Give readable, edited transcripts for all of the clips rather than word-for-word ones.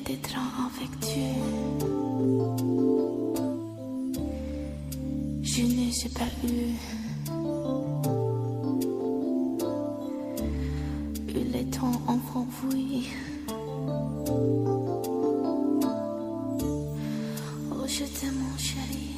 d'être avec tu. Je ne sais pas eu le temps enfoui. Oh, je t'aime, mon chéri.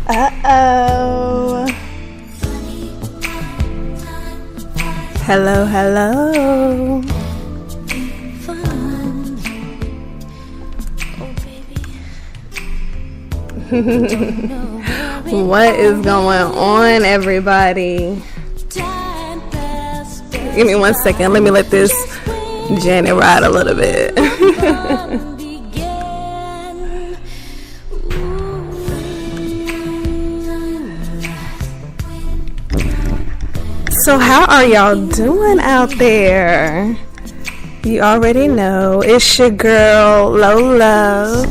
Uh-oh. Hello, hello. What is going on, everybody? Give me 1 second. Let me let this Janet ride a little bit. So how are y'all doing out there? You already know it's your girl Low Love,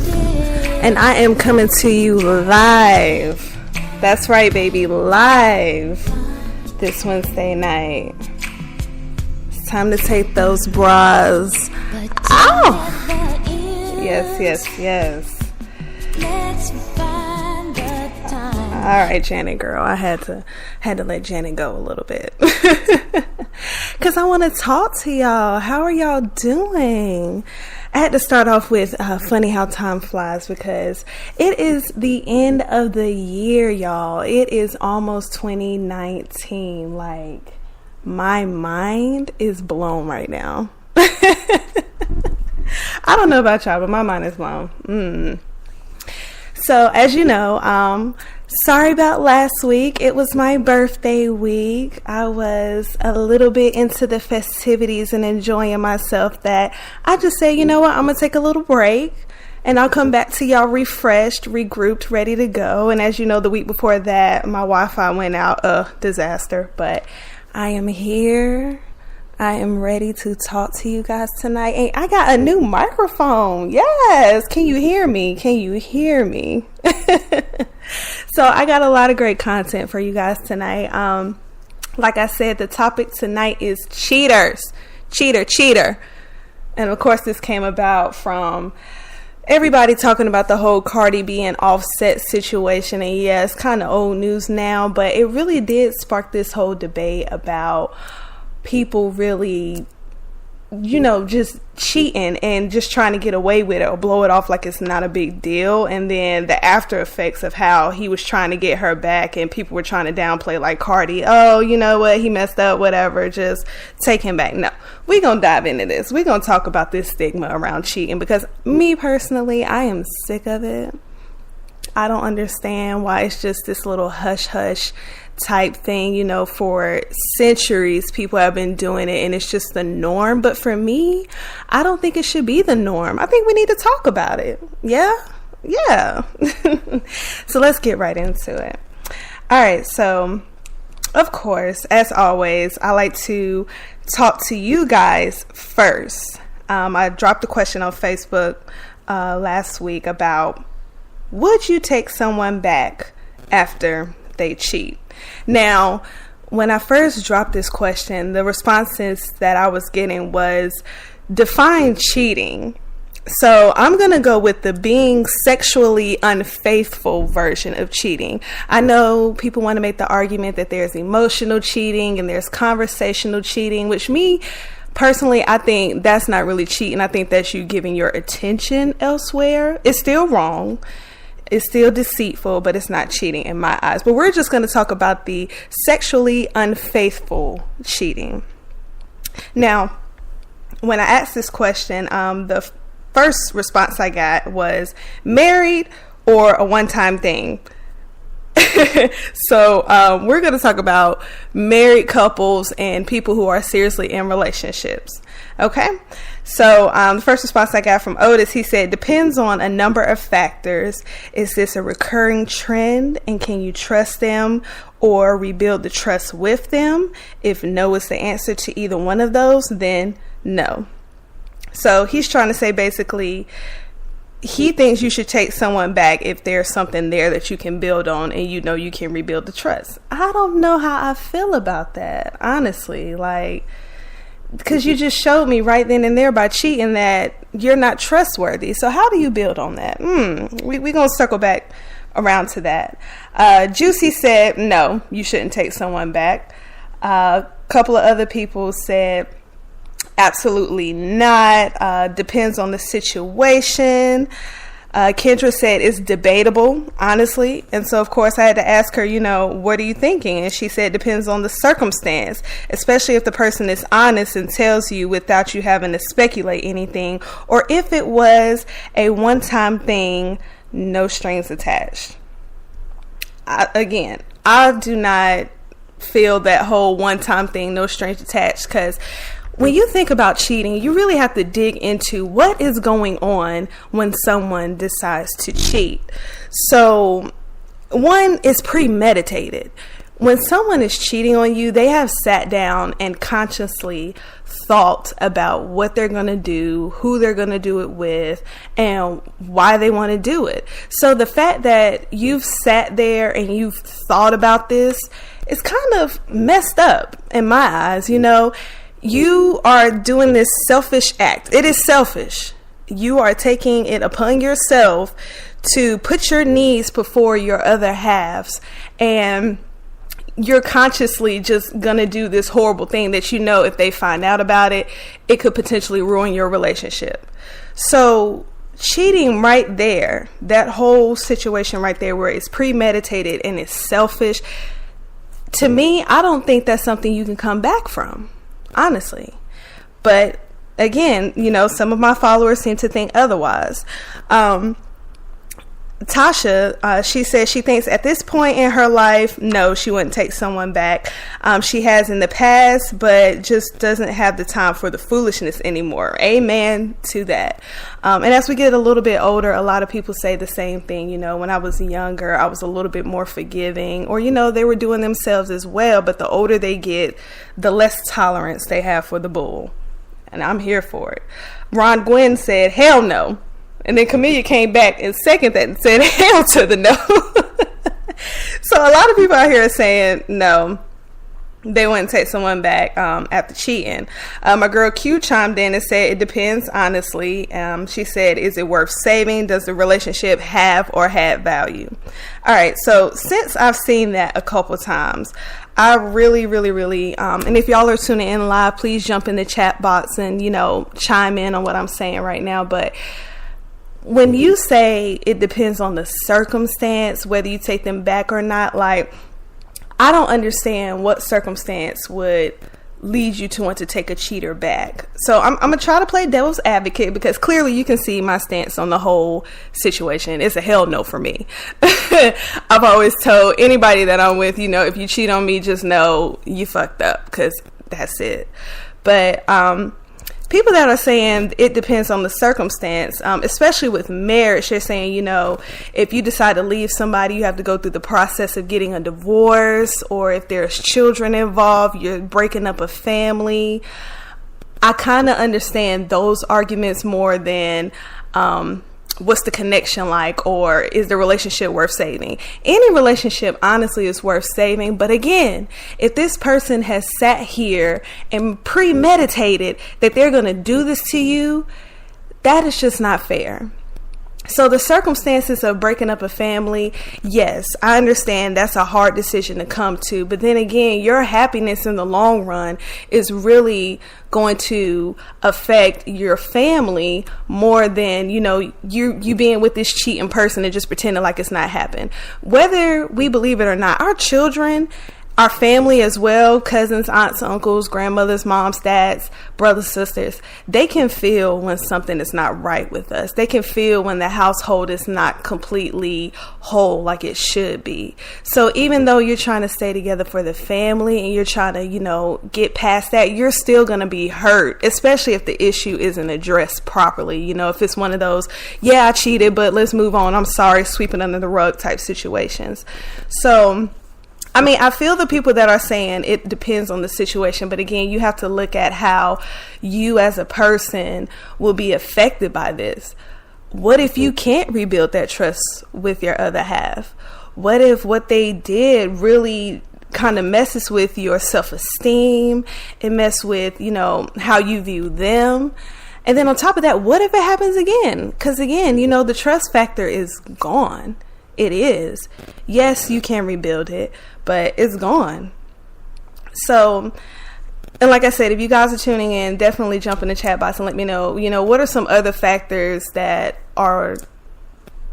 and I am coming to you live. That's right, baby, live this Wednesday night. It's time to take those bras off. Yes. All right, Janet girl, I had to let Janet go a little bit because I want to talk to y'all. How are y'all doing? I had to start off with funny how time flies, because it is the end of the year, y'all. It is almost 2019. Like, my mind is blown right now. I don't know about y'all, but my mind is blown. So, as you know, sorry about last week. It was my birthday week. I was a little bit into the festivities and enjoying myself, that I just said, you know what, I'm going to take a little break and I'll come back to y'all refreshed, regrouped, ready to go. And as you know, the week before that, my Wi-Fi went out. Disaster. But I am here. I am ready to talk to you guys tonight. And I got a new microphone. Yes. Can you hear me? So I got a lot of great content for you guys tonight. Like I said, the topic tonight is cheaters. Cheater. And of course, this came about from everybody talking about the whole Cardi B and Offset situation. And yeah, it's kind of old news now, but it really did spark this whole debate about people really, just cheating and just trying to get away with it or blow it off like it's not a big deal. And then the after effects of how he was trying to get her back and people were trying to downplay, like, Cardi, oh, you know what, he messed up, whatever, just take him back. No, we're going to dive into this. We're going to talk about this stigma around cheating, because me personally, I am sick of it. I don't understand why it's just this little hush-hush type thing. For centuries people have been doing it and it's just the norm. But for me, I don't think it should be the norm. I think we need to talk about it. Yeah. So let's get right into it. All right, so of course, as always, I like to talk to you guys first. I dropped a question on Facebook last week about, would you take someone back after they cheat? Now, when I first dropped this question, the responses that I was getting was, define cheating. So I'm going to go with the being sexually unfaithful version of cheating. I know people want to make the argument that there's emotional cheating and there's conversational cheating, which me personally, I think that's not really cheating. I think that's you giving your attention elsewhere. It's still wrong. It's still deceitful, but it's not cheating in my eyes. But we're just going to talk about the sexually unfaithful cheating. Now, when I asked this question, the first response I got was married or a one-time thing. So we're going to talk about married couples and people who are seriously in relationships. Okay. So the first response I got from Otis, he said, depends on a number of factors. Is this a recurring trend, and can you trust them or rebuild the trust with them? If no is the answer to either one of those, then no. So he's trying to say basically, he thinks you should take someone back if there's something there that you can build on and you can rebuild the trust. I don't know how I feel about that, honestly. Like, because you just showed me right then and there by cheating that you're not trustworthy. So how do you build on that? We're going to circle back around to that. Juicy said, no, you shouldn't take someone back. A couple of other people said, absolutely not. Depends on the situation. Kendra said it's debatable, honestly. And so, of course, I had to ask her, what are you thinking? And she said, depends on the circumstance, especially if the person is honest and tells you without you having to speculate anything, or if it was a one-time thing, no strings attached. I do not feel that whole one-time thing, no strings attached, because when you think about cheating, you really have to dig into what is going on when someone decides to cheat. So, one is premeditated. When someone is cheating on you, they have sat down and consciously thought about what they're going to do, who they're going to do it with, and why they want to do it. So the fact that you've sat there and you've thought about this is kind of messed up in my eyes. You are doing this selfish act. It is selfish. You are taking it upon yourself to put your needs before your other halves, and you're consciously just gonna do this horrible thing that if they find out about it, it could potentially ruin your relationship. So cheating right there, that whole situation right there where it's premeditated and it's selfish, to me, I don't think that's something you can come back from, honestly. But again, some of my followers seem to think otherwise. Tasha, she says she thinks at this point in her life, no, she wouldn't take someone back. She has in the past, but just doesn't have the time for the foolishness anymore. Amen to that. And as we get a little bit older, a lot of people say the same thing. When I was younger, I was a little bit more forgiving, or, they were doing themselves as well. But the older they get, the less tolerance they have for the bull. And I'm here for it. Ron Gwynn said, hell no. And then Camellia came back and seconded that and said, hell to the no. So a lot of people out here are saying, no, they wouldn't take someone back after cheating. My girl Q chimed in and said, it depends, honestly. She said, is it worth saving? Does the relationship have or had value? All right, so since I've seen that a couple times, I really, and if y'all are tuning in live, please jump in the chat box and, chime in on what I'm saying right now. But when you say it depends on the circumstance, whether you take them back or not, like, I don't understand what circumstance would lead you to want to take a cheater back. So I'm going to try to play devil's advocate, because clearly you can see my stance on the whole situation. It's a hell no for me. I've always told anybody that I'm with, if you cheat on me, just know you fucked up, because that's it. But people that are saying it depends on the circumstance, especially with marriage, they're saying, if you decide to leave somebody, you have to go through the process of getting a divorce, or if there's children involved, you're breaking up a family. I kind of understand those arguments more than what's the connection like, or is the relationship worth saving? Any relationship, honestly, is worth saving. But again, if this person has sat here and premeditated that they're going to do this to you, that is just not fair. So the circumstances of breaking up a family, yes, I understand that's a hard decision to come to. But then again, your happiness in the long run is really going to affect your family more than, you being with this cheating person and just pretending like it's not happened. Whether we believe it or not, our children, our family as well, cousins, aunts, uncles, grandmothers, moms, dads, brothers, sisters, they can feel when something is not right with us. They can feel when the household is not completely whole like it should be. So even though you're trying to stay together for the family and you're trying to, get past that, you're still going to be hurt, especially if the issue isn't addressed properly. If it's one of those, yeah, I cheated, but let's move on, I'm sorry, sweep it under the rug type situations. So I feel the people that are saying it depends on the situation, but again, you have to look at how you as a person will be affected by this. what if you can't rebuild that trust with your other half? What if what they did really kind of messes with your self-esteem? It messes with, how you view them. And then on top of that, what if it happens again? Because again, the trust factor is gone. It is. Yes, you can rebuild it, but it's gone. So, and like I said, if you guys are tuning in, definitely jump in the chat box and let me know, what are some other factors that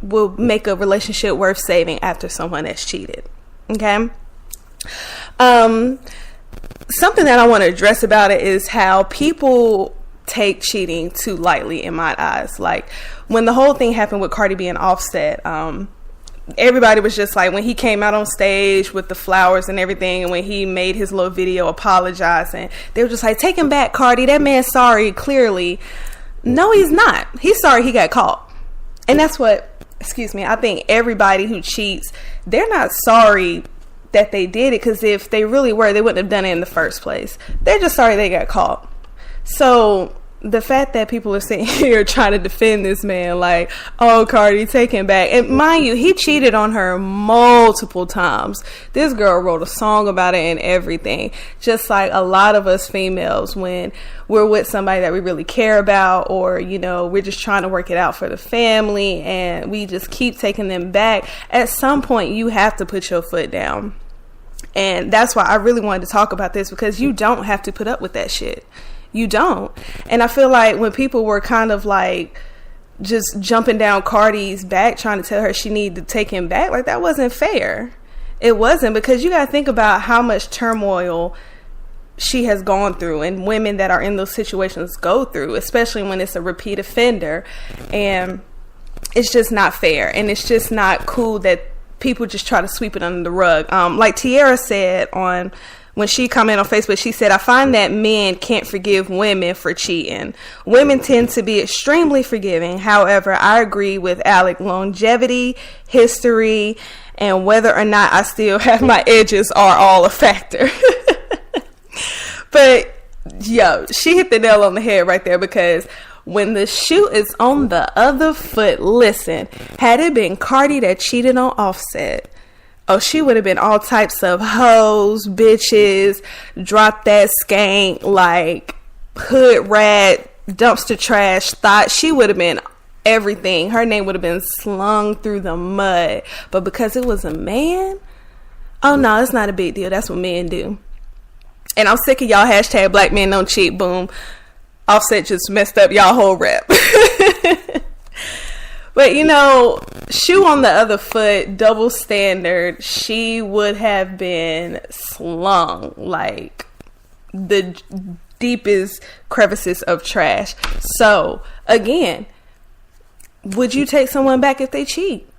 will make a relationship worth saving after someone has cheated. Okay. Something that I want to address about it is how people take cheating too lightly in my eyes. Like when the whole thing happened with Cardi B and Offset, everybody was just like, when he came out on stage with the flowers and everything, and when he made his little video apologizing, they were just like, take him back, Cardi. That man's sorry, clearly. No, he's not. He's sorry he got caught. And that's what, I think everybody who cheats, they're not sorry that they did it, because if they really were, they wouldn't have done it in the first place. They're just sorry they got caught. So the fact that people are sitting here trying to defend this man like, oh, Cardi, take him back. And mind you, he cheated on her multiple times. This girl wrote a song about it and everything. Just like a lot of us females, when we're with somebody that we really care about, or, we're just trying to work it out for the family and we just keep taking them back, at some point you have to put your foot down. And that's why I really wanted to talk about this, because you don't have to put up with that shit. You don't. And I feel like when people were kind of like just jumping down Cardi's back, trying to tell her she needed to take him back, like that wasn't fair. It wasn't, because you got to think about how much turmoil she has gone through, and women that are in those situations go through, especially when it's a repeat offender. And it's just not fair. And it's just not cool that people just try to sweep it under the rug. Like Tiara said when she commented on Facebook, she said, I find that men can't forgive women for cheating. Women tend to be extremely forgiving. However, I agree with Alec. Longevity, history, and whether or not I still have my edges are all a factor. But, she hit the nail on the head right there, because when the shoe is on the other foot, listen, had it been Cardi that cheated on Offset, she would have been all types of hoes, bitches, drop that skank, like hood rat, dumpster trash, thought. She would have been everything. Her name would have been slung through the mud. But because it was a man, oh no, it's not a big deal. That's what men do. And I'm sick of y'all hashtag black men don't cheat. Boom. Offset just messed up y'all whole rep. But, shoe on the other foot, double standard, she would have been slung like the deepest crevices of trash. So, again, would you take someone back if they cheat?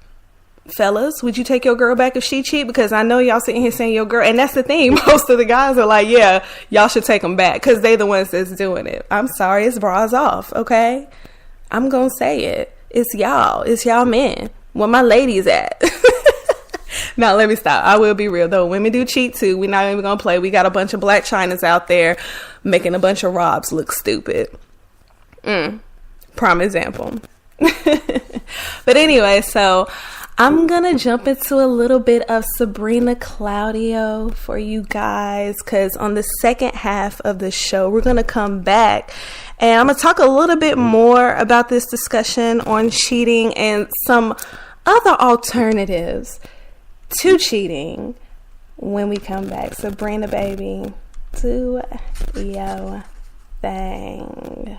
Fellas, would you take your girl back if she cheat? Because I know y'all sitting here saying your girl, and that's the thing. Most of the guys are like, yeah, y'all should take them back, because they the ones that's doing it. I'm sorry, it's bras off, okay? I'm gonna say it. It's y'all men. Where my ladies at? Now, let me stop. I will be real, though. Women do cheat, too. We're not even going to play. We got a bunch of black Chinas out there making a bunch of Robs look stupid. Prime example. But anyway, so I'm going to jump into a little bit of Sabrina Claudio for you guys, because on the second half of the show, we're going to come back and I'm going to talk a little bit more about this discussion on cheating and some other alternatives to cheating when we come back. Sabrina, baby, do your thing.